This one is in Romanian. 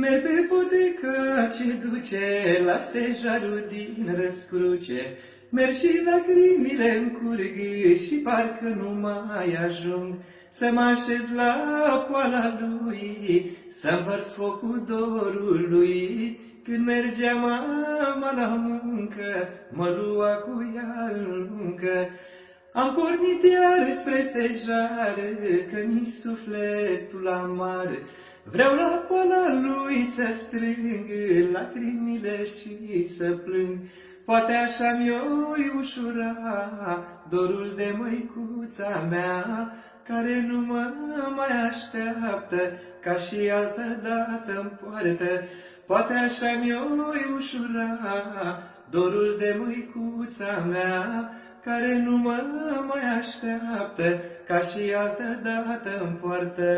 Merg pe poteca ce duce la stejarul din răscruce, merg și lacrimile-mi curg și parcă nu mai ajung să mă așez la poala lui, să împărț focul dorului. Când mergea mama la muncă, mă lua cu ea în luncă. Am pornit iar spre stejar, că mi sufletul amar. Vreau la poala lui să strâng lacrimile și să plâng. Poate așa mi-o ușura dorul de măicuța mea, care nu mă mai așteaptă, ca și altă dată-mi poartă. Poate așa mi-o ușura dorul de măicuța mea, care nu mă mai așteaptă, ca și altă dată-mi poartă.